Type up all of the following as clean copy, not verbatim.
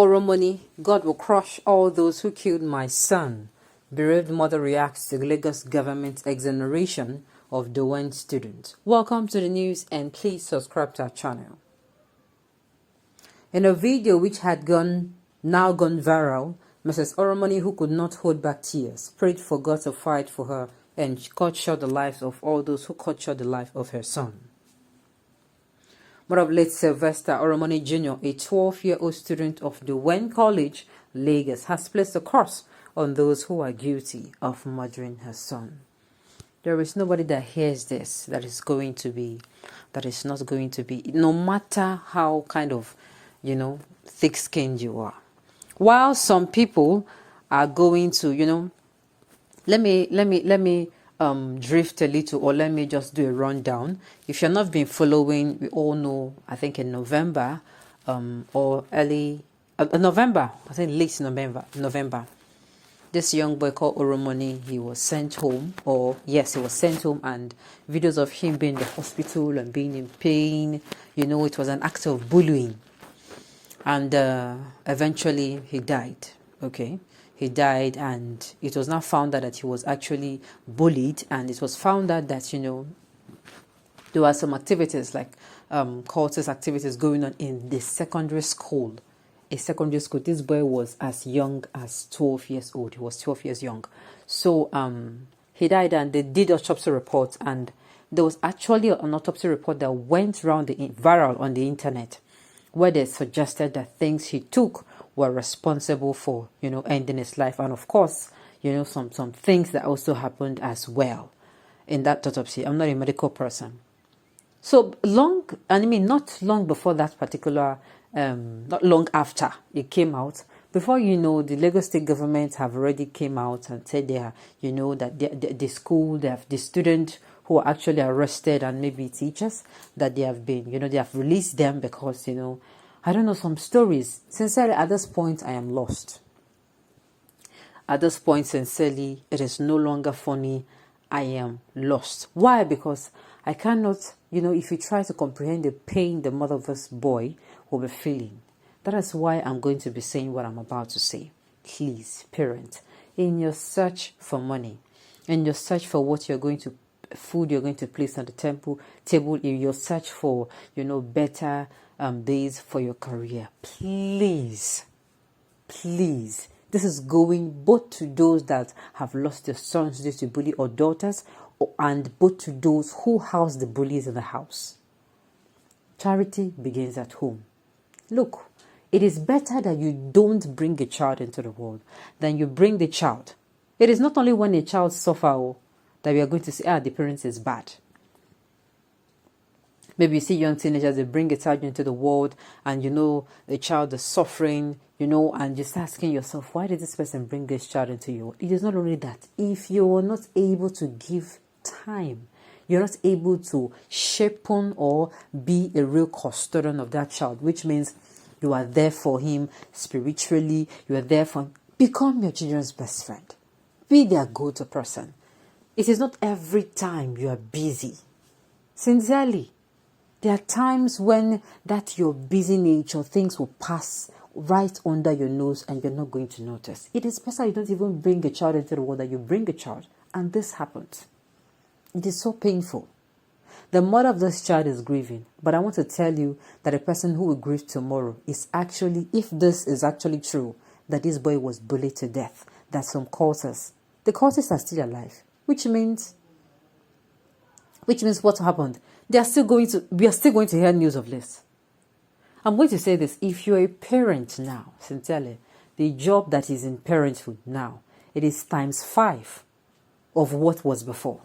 Oromoni, God will crush all those who killed my son. Bereaved mother reacts to Lagos government's exoneration of Dowen student. Welcome to the news and please subscribe to our channel. In a video which had now gone viral, Mrs. Oromoni, who could not hold back tears, prayed for God to fight for her and cut short the lives of all those who cut short the life of her son. Mother of late Sylvester Oromoni Jr., a 12-year-old student of Dowen College, Lagos, has placed a curse on those who are guilty of murdering her son. There is nobody that hears this that is not going to be, no matter how kind of, thick-skinned you are. While some people are going to, let me drift a little, or let me just do a rundown. If you're not been following, we all know, I think in November, or early November, I think late November, this young boy called Oromoni, he was sent home, he was sent home, and videos of him being in the hospital and being in pain, it was an act of bullying. And eventually he died, He died, and it was now found out that he was actually bullied, and it was found out that, there were some activities like cultist activities going on in the secondary school. This boy was as young as 12 years old. He was 12 years young. So he died, and they did autopsy reports, and there was actually an autopsy report that went viral on the internet, where they suggested that things he took were responsible for, ending his life. And of course, some things that also happened as well in that autopsy. I'm not a medical person. So not long before that particular, not long after it came out, before the Lagos state government have already came out and said they are, that the school, they have the student who are actually arrested and maybe teachers, that they have been, they have released them because, I don't know, some stories. Sincerely, at this point, I am lost. At this point, sincerely, it is no longer funny. I am lost. Why? Because I cannot, if you try to comprehend the pain the mother of this boy will be feeling. That is why I'm going to be saying what I'm about to say. Please, parent, in your search for money, in your search for what food you're going to place on the table, in your search for, better days for your career, please, this is going both to those that have lost their sons due to bully or daughters, and both to those who house the bullies in the house. Charity begins at home. Look, it is better that you don't bring a child into the world than you bring the child. It is not only when a child suffers that we are going to say, the parents is bad. Maybe you see young teenagers, they bring a child into the world, and the child is suffering, and you start asking yourself, why did this person bring this child into your world? It is not only that. If you are not able to give time, you're not able to shape on or be a real custodian of that child, which means you are there for him spiritually, you are there for him. Become your children's best friend. Be their go-to person. It is not every time you are busy. Sincerely, there are times when that your busy nature, things will pass right under your nose and you're not going to notice. It is better you don't even bring a child into the world than you bring a child. And this happens. It is so painful. The mother of this child is grieving. But I want to tell you that the person who will grieve tomorrow is actually, if this is actually true, that this boy was bullied to death, that the cultists are still alive. Which means what happened? We are still going to hear news of this. I'm going to say this. If you're a parent now, sincerely, the job that is in parenthood now, it is times 5 of what was before.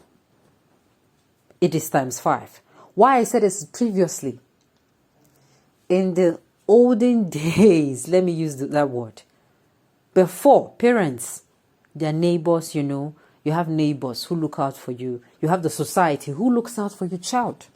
It is times 5. Why I said this previously, in the olden days, let me use that word. Before, parents, their neighbors, you have neighbors who look out for you. You have the society who looks out for your child.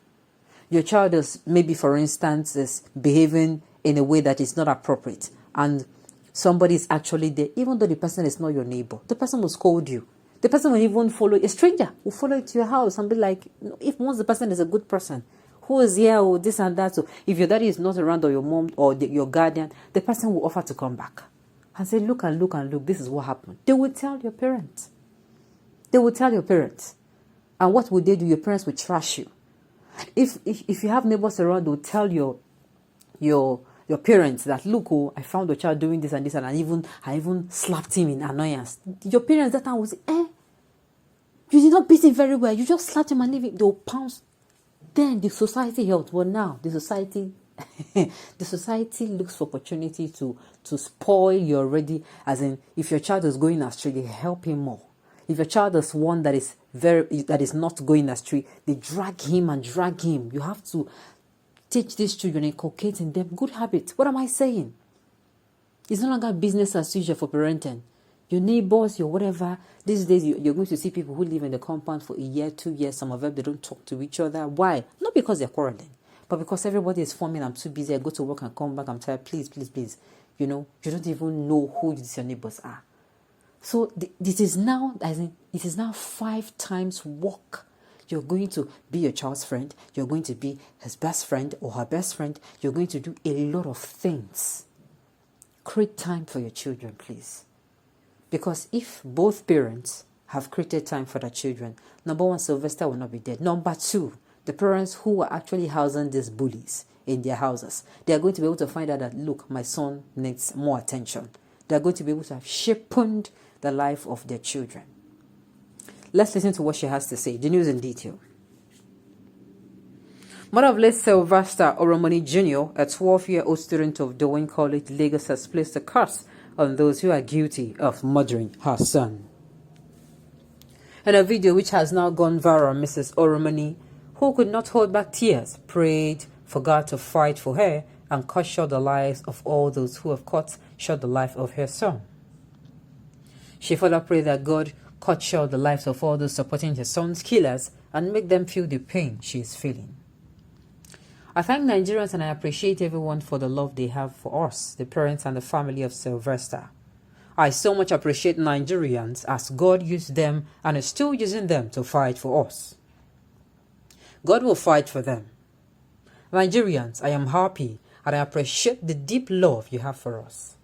Your child is maybe, for instance, is behaving in a way that is not appropriate. And somebody is actually there, even though the person is not your neighbor. The person will scold you. The person will even follow, a stranger will follow you to your house and be like, if once the person is a good person, who is here, or this and that. So if your daddy is not around, or your mom, or your guardian, the person will offer to come back and say, look and look and look, this is what happened. They will tell your parents. They will tell your parents. And what will they do? Your parents will trash you. If you have neighbors around, they'll tell your parents that, look, oh, I found your child doing this and this, and I even slapped him in annoyance. Your parents that time will say, you did not beat him very well. You just slapped him and leave him. They'll pounce. Then the society helped. Well, now the society looks for opportunity to spoil you already. As in, if your child is going astray, they help him more. If your child is one that is not going astray, they drag him. You have to teach these children, inculcate in them good habits. What am I saying? It's no longer business as usual for parenting. Your neighbors, your whatever. These days, you're going to see people who live in the compound for a year, 2 years. Some of them, they don't talk to each other. Why? Not because they're quarreling, but because everybody is forming. I'm too busy. I go to work and come back. I'm tired. Please. You don't even know who your neighbors are. So it is now 5 times work. You're going to be your child's friend. You're going to be his best friend or her best friend. You're going to do a lot of things. Create time for your children, please. Because if both parents have created time for their children, number one, Sylvester will not be dead. Number two, the parents who are actually housing these bullies in their houses, they are going to be able to find out that, look, my son needs more attention. They are going to be able to have shaped the life of their children. Let's listen to what she has to say. The news in detail. Mother of late Sylvester Oromoni Jr., a 12-year-old student of Dowen College, Lagos, has placed a curse on those who are guilty of murdering her son. In a video which has now gone viral, Mrs. Oromoni, who could not hold back tears, prayed for God to fight for her and cut short the lives of all those who have cut short the life of her son. She further prayed that God cut short the lives of all those supporting her son's killers and make them feel the pain she is feeling. I thank Nigerians and I appreciate everyone for the love they have for us, the parents and the family of Sylvester. I so much appreciate Nigerians as God used them and is still using them to fight for us. God will fight for them. Nigerians, I am happy and I appreciate the deep love you have for us.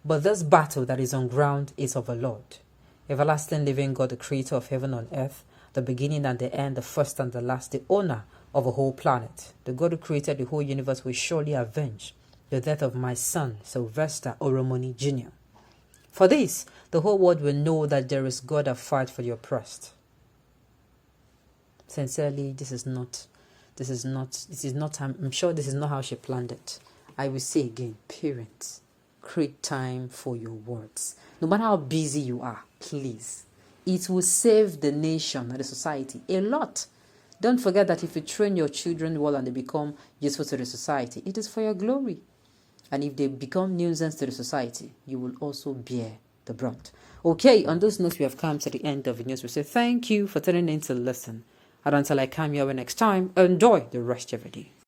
But this battle that is on ground is of the Lord, everlasting living God, the creator of heaven and earth, the beginning and the end, the first and the last, the owner of a whole planet. The God who created the whole universe will surely avenge the death of my son, Sylvester Oromoni Jr. For this, the whole world will know that there is God that fights for the oppressed. Sincerely, I'm sure this is not how she planned it. I will say again, parents, create time for your words. No matter how busy you are, please. It will save the nation and the society a lot. Don't forget that if you train your children well and they become useful to the society, it is for your glory. And if they become nuisance to the society, you will also bear the brunt. Okay, on those notes, we have come to the end of the news. We say thank you for tuning in to listen. And until I come your way next time, enjoy the rest of your day.